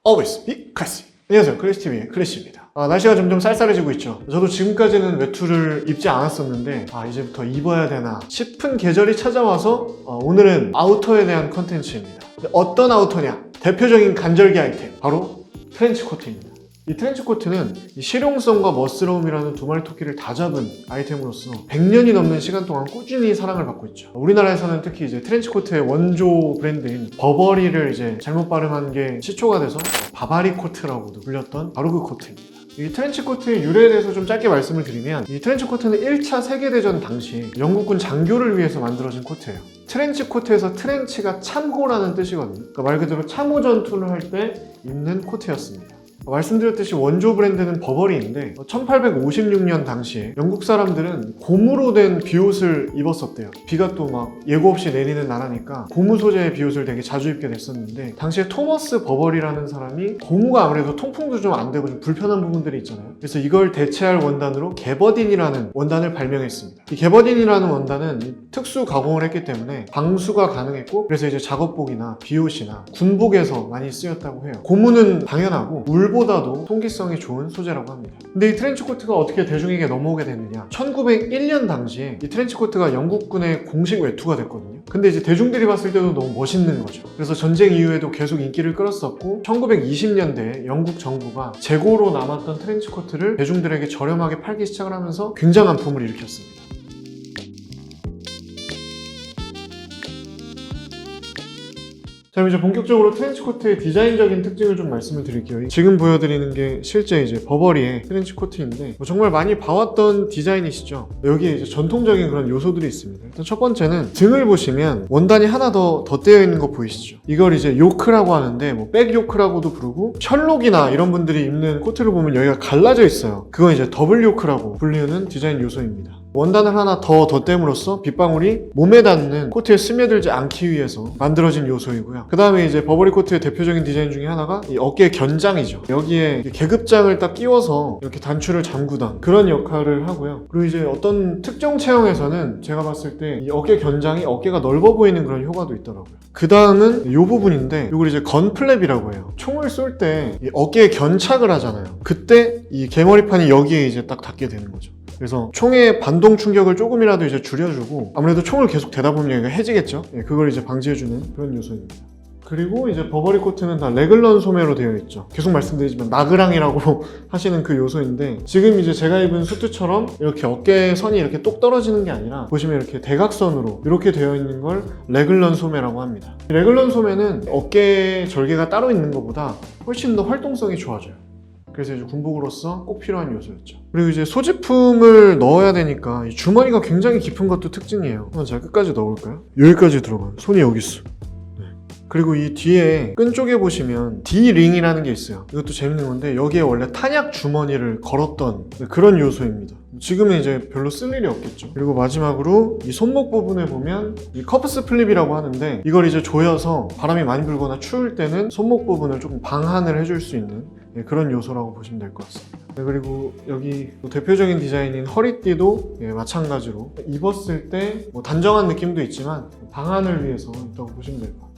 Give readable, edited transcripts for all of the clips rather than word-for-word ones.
Always be classy. 안녕하세요, 클래시TV의 클래시입니다. 날씨가 점점 쌀쌀해지고 있죠. 저도 지금까지는 외투를 입지 않았었는데 이제부터 입어야 되나 싶은 계절이 찾아와서 오늘은 아우터에 대한 컨텐츠입니다. 어떤 아우터냐? 대표적인 간절기 아이템, 바로 트렌치코트입니다. 이 트렌치코트는 실용성과 멋스러움이라는 두 마리 토끼를 다 잡은 아이템으로서 100년이 넘는 시간 동안 꾸준히 사랑을 받고 있죠. 우리나라에서는 특히 이제 트렌치코트의 원조 브랜드인 버버리를 이제 잘못 발음한 게 시초가 돼서 바바리 코트라고도 불렸던 바로 그 코트입니다. 이 트렌치코트의 유래에 대해서 좀 짧게 말씀을 드리면, 이 트렌치코트는 1차 세계대전 당시 영국군 장교를 위해서 만들어진 코트예요. 트렌치코트에서 트렌치가 참호라는 뜻이거든요. 그러니까 말 그대로 참호 전투를 할 때 입는 코트였습니다. 말씀드렸듯이 원조 브랜드는 버버리인데 1856년 당시에 영국 사람들은 고무로 된 비옷을 입었었대요. 비가 또 막 예고 없이 내리는 나라니까 고무 소재의 비옷을 되게 자주 입게 됐었는데, 당시에 토머스 버버리라는 사람이 고무가 아무래도 통풍도 좀 안 되고 좀 불편한 부분들이 있잖아요. 그래서 이걸 대체할 원단으로 게버딘이라는 원단을 발명했습니다. 이 게버딘이라는 원단은 특수 가공을 했기 때문에 방수가 가능했고, 그래서 이제 작업복이나 비옷이나 군복에서 많이 쓰였다고 해요. 고무는 당연하고 물보다도 통기성이 좋은 소재라고 합니다. 근데 이 트렌치코트가 어떻게 대중에게 넘어오게 됐느냐? 1901년 당시에 이 트렌치코트가 영국군의 공식 외투가 됐거든요. 근데 이제 대중들이 봤을 때도 너무 멋있는 거죠. 그래서 전쟁 이후에도 계속 인기를 끌었었고, 1920년대에 영국 정부가 재고로 남았던 트렌치코트를 대중들에게 저렴하게 팔기 시작을 하면서 굉장한 붐을 일으켰습니다. 자, 그럼 이제 본격적으로 트렌치코트의 디자인적인 특징을 좀 말씀을 드릴게요. 지금 보여드리는 게 실제 이제 버버리의 트렌치코트인데, 정말 많이 봐왔던 디자인이시죠? 여기에 이제 전통적인 그런 요소들이 있습니다. 일단 첫 번째는 등을 보시면 원단이 하나 더 덧대어 있는 거 보이시죠? 이걸 이제 요크라고 하는데, 백 요크라고도 부르고, 셜록이나 이런 분들이 입는 코트를 보면 여기가 갈라져 있어요. 그건 이제 더블 요크라고 불리는 디자인 요소입니다. 원단을 하나 더 덧댐으로써 빗방울이 몸에 닿는 코트에 스며들지 않기 위해서 만들어진 요소이고요. 그 다음에 이제 버버리 코트의 대표적인 디자인 중에 하나가 이 어깨 견장이죠. 여기에 계급장을 딱 끼워서 이렇게 단추를 잠그던 그런 역할을 하고요. 그리고 이제 어떤 특정 체형에서는 제가 봤을 때 이 어깨 견장이 어깨가 넓어 보이는 그런 효과도 있더라고요. 그 다음은 이 부분인데, 이걸 이제 건플랩이라고 해요. 총을 쏠 때 이 어깨에 견착을 하잖아요. 그때 이 개머리판이 여기에 이제 딱 닿게 되는 거죠. 그래서 총의 반동 충격을 조금이라도 이제 줄여주고, 아무래도 총을 계속 대다 보면 여기가 해지겠죠? 그걸 이제 방지해주는 그런 요소입니다. 그리고 이제 버버리 코트는 다 레글런 소매로 되어 있죠. 계속 말씀드리지만 나그랑이라고 하시는 그 요소인데, 지금 이제 제가 입은 수트처럼 이렇게 어깨 선이 이렇게 똑 떨어지는 게 아니라 보시면 이렇게 대각선으로 이렇게 되어 있는 걸 레글런 소매라고 합니다. 이 레글런 소매는 어깨 절개가 따로 있는 것보다 훨씬 더 활동성이 좋아져요. 그래서 이제 군복으로서 꼭 필요한 요소였죠. 그리고 이제 소지품을 넣어야 되니까 이 주머니가 굉장히 깊은 것도 특징이에요. 한번 제가 끝까지 넣어볼까요? 여기까지 들어가요. 손이 여기 있어. 그리고 이 뒤에 끈 쪽에 보시면 D-링이라는 게 있어요. 이것도 재밌는 건데, 여기에 원래 탄약 주머니를 걸었던 그런 요소입니다. 지금은 이제 별로 쓸 일이 없겠죠. 그리고 마지막으로 이 손목 부분에 보면 이 커프스 플립이라고 하는데, 이걸 이제 조여서 바람이 많이 불거나 추울 때는 손목 부분을 조금 방한을 해줄 수 있는 그런 요소라고 보시면 될 것 같습니다. 그리고 여기 대표적인 디자인인 허리띠도 마찬가지로 입었을 때 단정한 느낌도 있지만 방한을 위해서 있다고 보시면 될 것 같아요.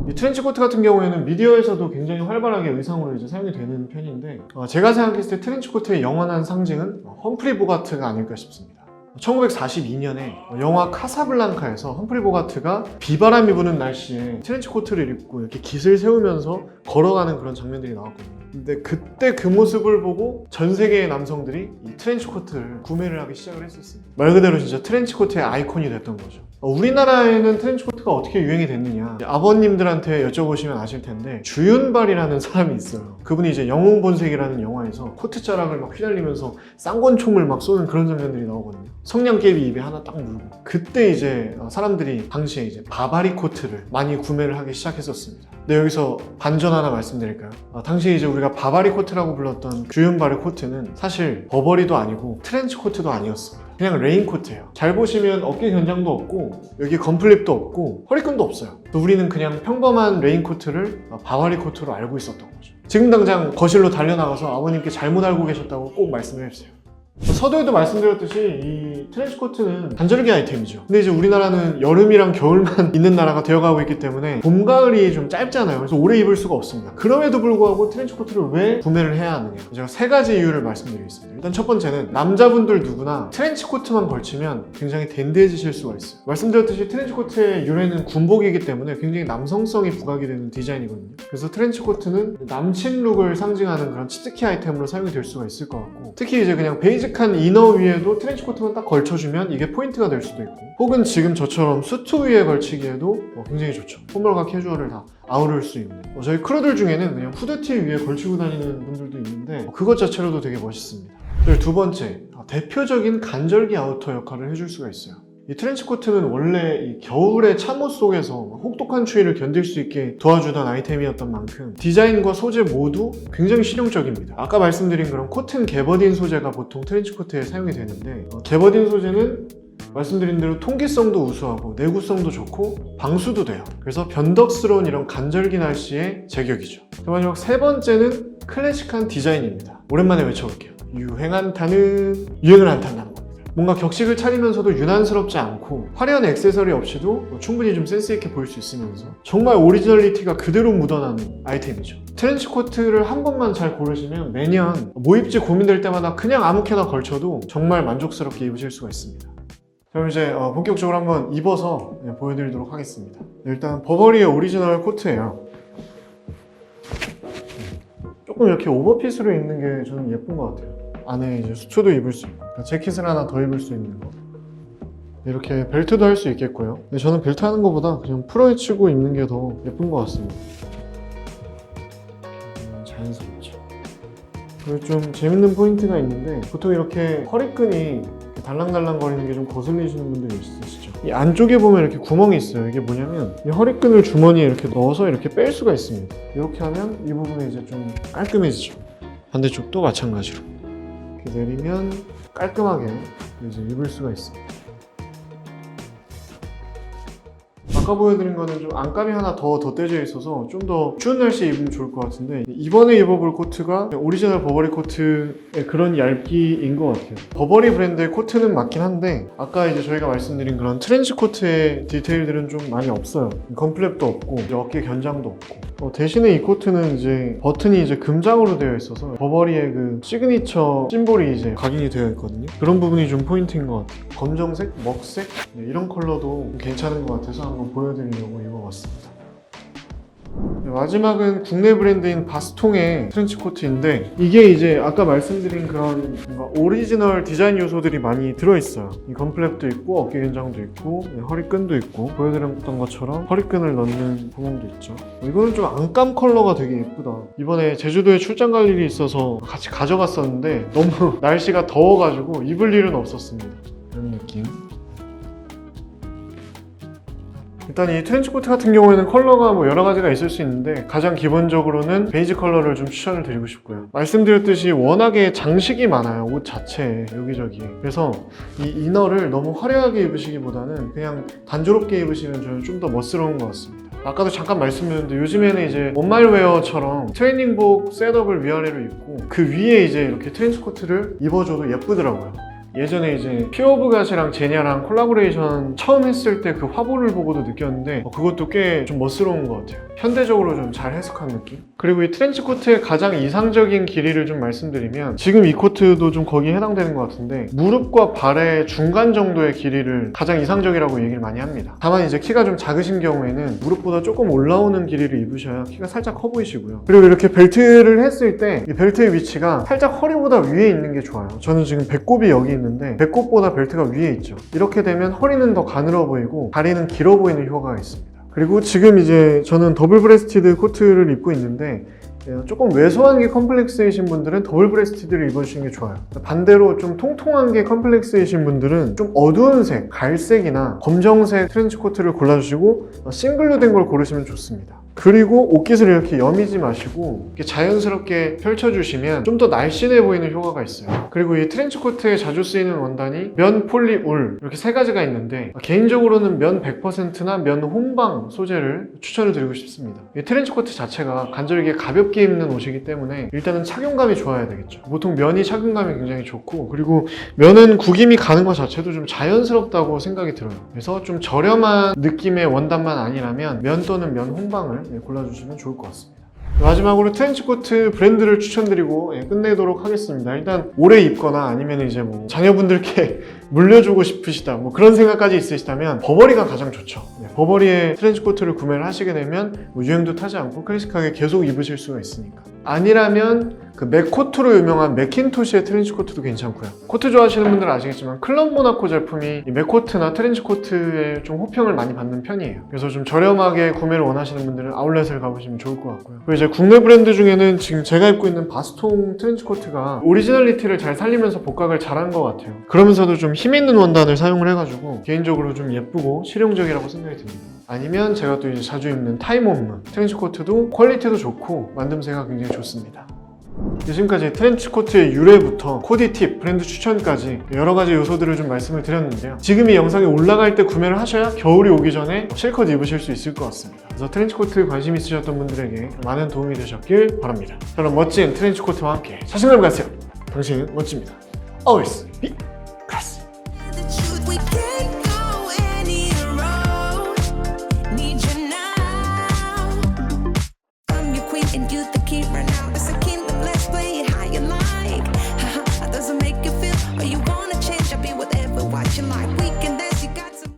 이 트렌치코트 같은 경우에는 미디어에서도 굉장히 활발하게 의상으로 이제 사용이 되는 편인데, 제가 생각했을 때 트렌치코트의 영원한 상징은 험프리 보가트가 아닐까 싶습니다. 1942년에 영화 카사블랑카에서 험프리 보가트가 비바람이 부는 날씨에 트렌치코트를 입고 이렇게 깃을 세우면서 걸어가는 그런 장면들이 나왔거든요. 근데 그때 그 모습을 보고 전 세계의 남성들이 이 트렌치코트를 구매를 하기 시작을 했었습니다. 말 그대로 진짜 트렌치코트의 아이콘이 됐던 거죠. 우리나라에는 트렌치코트가 어떻게 유행이 됐느냐, 아버님들한테 여쭤보시면 아실 텐데, 주윤발이라는 사람이 있어요. 그분이 이제 영웅본색이라는 영화에서 코트 자락을 막 휘날리면서 쌍권총을 막 쏘는 그런 장면들이 나오거든요. 성냥개비 입에 하나 딱 물고, 그때 이제 사람들이 당시에 이제 바바리 코트를 많이 구매를 하기 시작했었습니다. 근데 여기서 반전 하나 말씀드릴까요? 당시에 이제 우리가 바바리 코트라고 불렀던 주윤발의 코트는 사실 버버리도 아니고 트렌치 코트도 아니었습니다. 그냥 레인코트예요. 잘 보시면 어깨 견장도 없고, 여기 건플립도 없고, 허리끈도 없어요. 우리는 그냥 평범한 레인코트를 바바리 코트로 알고 있었던 거죠. 지금 당장 거실로 달려나가서 아버님께 잘못 알고 계셨다고 꼭 말씀을 해주세요. 서두에도 말씀드렸듯이 이 트렌치코트는 간절기 아이템이죠. 근데 이제 우리나라는 여름이랑 겨울만 있는 나라가 되어가고 있기 때문에 봄, 가을이 좀 짧잖아요. 그래서 오래 입을 수가 없습니다. 그럼에도 불구하고 트렌치코트를 왜 구매를 해야 하느냐, 제가 3가지 이유를 말씀드리겠습니다. 일단 첫 번째는 남자분들 누구나 트렌치코트만 걸치면 굉장히 댄디해지실 수가 있어요. 말씀드렸듯이 트렌치코트의 유래는 군복이기 때문에 굉장히 남성성이 부각이 되는 디자인이거든요. 그래서 트렌치코트는 남친 룩을 상징하는 그런 치트키 아이템으로 사용이 될 수가 있을 것 같고, 특히 이제 그냥 베이직한 이너 위에도 트렌치코트만 딱 걸쳐주면 이게 포인트가 될 수도 있고, 혹은 지금 저처럼 수트 위에 걸치기에도 굉장히 좋죠. 포멀과 캐주얼을 다 아우를 수 있는, 저희 크루들 중에는 그냥 후드티 위에 걸치고 다니는 분들도 있는데 그것 자체로도 되게 멋있습니다. 그리고 두 번째, 대표적인 간절기 아우터 역할을 해줄 수가 있어요. 이 트렌치코트는 원래 이 겨울의 참호 속에서 혹독한 추위를 견딜 수 있게 도와주던 아이템이었던 만큼 디자인과 소재 모두 굉장히 실용적입니다. 아까 말씀드린 그런 코튼 개버딘 소재가 보통 트렌치코트에 사용이 되는데, 개버딘 소재는 말씀드린 대로 통기성도 우수하고 내구성도 좋고 방수도 돼요. 그래서 변덕스러운 이런 간절기 날씨에 제격이죠. 마지막 3번째는 클래식한 디자인입니다. 오랜만에 외쳐볼게요. 유행을 안 탄다는 겁니다. 뭔가 격식을 차리면서도 유난스럽지 않고 화려한 액세서리 없이도 충분히 좀 센스있게 보일 수 있으면서 정말 오리지널리티가 그대로 묻어나는 아이템이죠. 트렌치코트를 한 번만 잘 고르시면 매년 뭐 입지 고민될 때마다 그냥 아무렇게나 걸쳐도 정말 만족스럽게 입으실 수가 있습니다. 그럼 이제 본격적으로 한번 입어서 보여드리도록 하겠습니다. 일단 버버리의 오리지널 코트예요. 조금 이렇게 오버핏으로 입는 게 저는 예쁜 것 같아요. 안에 이제 수트도 입을 수 있고, 그러니까 재킷을 하나 더 입을 수 있는 거, 이렇게 벨트도 할 수 있겠고요. 근데 저는 벨트 하는 것보다 그냥 풀어헤치고 입는 게 더 예쁜 것 같습니다. 자연스럽죠. 그리고 좀 재밌는 포인트가 있는데, 보통 이렇게 허리끈이 달랑달랑 거리는 게 좀 거슬리시는 분들이 있으시죠. 이 안쪽에 보면 이렇게 구멍이 있어요. 이게 뭐냐면 이 허리끈을 주머니에 이렇게 넣어서 이렇게 뺄 수가 있습니다. 이렇게 하면 이 부분이 이제 좀 깔끔해지죠. 반대쪽도 마찬가지로 이렇게 내리면 깔끔하게 이제 입을 수가 있습니다. 아까 보여드린 거는 좀 안감이 하나 더 덧대져 있어서 좀 더 추운 날씨에 입으면 좋을 것 같은데, 이번에 입어볼 코트가 오리지널 버버리 코트의 그런 얇기인 것 같아요. 버버리 브랜드의 코트는 맞긴 한데 아까 이제 저희가 말씀드린 그런 트렌치 코트의 디테일들은 좀 많이 없어요. 컴플랩도 없고 어깨 견장도 없고, 대신에 이 코트는 이제 버튼이 이제 금장으로 되어 있어서 버버리의 그 시그니처 심볼이 이제 각인이 되어 있거든요. 그런 부분이 좀 포인트인 것 같아요. 검정색, 먹색 이런 컬러도 괜찮은 것 같아서 한번 보여드리려고 입어봤습니다. 마지막은 국내 브랜드인 바스통의 트렌치 코트인데, 이게 이제 아까 말씀드린 그런 뭔가 오리지널 디자인 요소들이 많이 들어있어요. 이 검플랩도 있고 어깨 견장도 있고 허리끈도 있고, 보여드렸던 것처럼 허리끈을 넣는 구멍도 있죠. 이거는 좀 안감 컬러가 되게 예쁘다. 이번에 제주도에 출장 갈 일이 있어서 같이 가져갔었는데 너무 날씨가 더워가지고 입을 일은 없었습니다. 이런 느낌. 일단 이 트렌치코트 같은 경우에는 컬러가 뭐 여러 가지가 있을 수 있는데 가장 기본적으로는 베이지 컬러를 좀 추천을 드리고 싶고요. 말씀드렸듯이 워낙에 장식이 많아요. 옷 자체에 여기저기. 그래서 이 이너를 너무 화려하게 입으시기보다는 그냥 단조롭게 입으시면 저는 좀 더 멋스러운 것 같습니다. 아까도 잠깐 말씀드렸는데 요즘에는 이제 원말웨어처럼 트레이닝복 셋업을 위아래로 입고 그 위에 이제 이렇게 트렌치코트를 입어줘도 예쁘더라고요. 예전에 이제 피어오브갓이랑 제냐랑 콜라보레이션 처음 했을 때 그 화보를 보고도 느꼈는데 그것도 꽤 좀 멋스러운 것 같아요. 현대적으로 좀 잘 해석한 느낌? 그리고 이 트렌치 코트의 가장 이상적인 길이를 좀 말씀드리면, 지금 이 코트도 좀 거기에 해당되는 것 같은데 무릎과 발의 중간 정도의 길이를 가장 이상적이라고 얘기를 많이 합니다. 다만 이제 키가 좀 작으신 경우에는 무릎보다 조금 올라오는 길이를 입으셔야 키가 살짝 커 보이시고요. 그리고 이렇게 벨트를 했을 때 이 벨트의 위치가 살짝 허리보다 위에 있는 게 좋아요. 저는 지금 배꼽이 여기 있는데 배꼽보다 벨트가 위에 있죠. 이렇게 되면 허리는 더 가늘어 보이고 다리는 길어 보이는 효과가 있습니다. 그리고 지금 이제 저는 더블 브레스티드 코트를 입고 있는데 조금 왜소한 게 컴플렉스이신 분들은 더블 브레스티드를 입어주시는 게 좋아요. 반대로 좀 통통한 게 컴플렉스이신 분들은 좀 어두운 색, 갈색이나 검정색 트렌치 코트를 골라주시고 싱글로 된 걸 고르시면 좋습니다. 그리고 옷깃을 이렇게 여미지 마시고 이렇게 자연스럽게 펼쳐주시면 좀 더 날씬해 보이는 효과가 있어요. 그리고 이 트렌치코트에 자주 쓰이는 원단이 면, 폴리, 울 이렇게 세 가지가 있는데 개인적으로는 면 100%나 면 혼방 소재를 추천을 드리고 싶습니다. 이 트렌치코트 자체가 관절기에 가볍게 입는 옷이기 때문에 일단은 착용감이 좋아야 되겠죠. 보통 면이 착용감이 굉장히 좋고, 그리고 면은 구김이 가는 것 자체도 좀 자연스럽다고 생각이 들어요. 그래서 좀 저렴한 느낌의 원단만 아니라면 면 또는 면 혼방을 골라주시면 좋을 것 같습니다. 마지막으로 트렌치코트 브랜드를 추천드리고 끝내도록 하겠습니다. 일단 오래 입거나 아니면 이제 뭐 자녀분들께 물려주고 싶으시다 뭐 그런 생각까지 있으시다면 버버리가 가장 좋죠. 버버리의 트렌치코트를 구매를 하시게 되면 뭐 유행도 타지 않고 클래식하게 계속 입으실 수가 있으니까. 아니라면 그 맥코트로 유명한 맥킨토시의 트렌치코트도 괜찮고요. 코트 좋아하시는 분들은 아시겠지만 클럽 모나코 제품이 이 맥코트나 트렌치코트에 좀 호평을 많이 받는 편이에요. 그래서 좀 저렴하게 구매를 원하시는 분들은 아울렛을 가보시면 좋을 것 같고요. 그리고 이제 국내 브랜드 중에는 지금 제가 입고 있는 바스통 트렌치코트가 오리지널리티를 잘 살리면서 복각을 잘한 것 같아요. 그러면서도 좀 힘있는 원단을 사용을 해가지고 개인적으로 좀 예쁘고 실용적이라고 생각이 듭니다. 아니면 제가 또 이제 자주 입는 타임홈 트렌치코트도 퀄리티도 좋고 만듦새가 굉장히 좋습니다. 지금까지 트렌치코트의 유래부터 코디 팁, 브랜드 추천까지 여러 가지 요소들을 좀 말씀을 드렸는데요. 지금 이 영상이 올라갈 때 구매를 하셔야 겨울이 오기 전에 실컷 입으실 수 있을 것 같습니다. 그래서 트렌치코트 관심 있으셨던 분들에게 많은 도움이 되셨길 바랍니다. 저는 멋진 트렌치코트와 함께 자신감 가세요. 당신은 멋집니다. Always be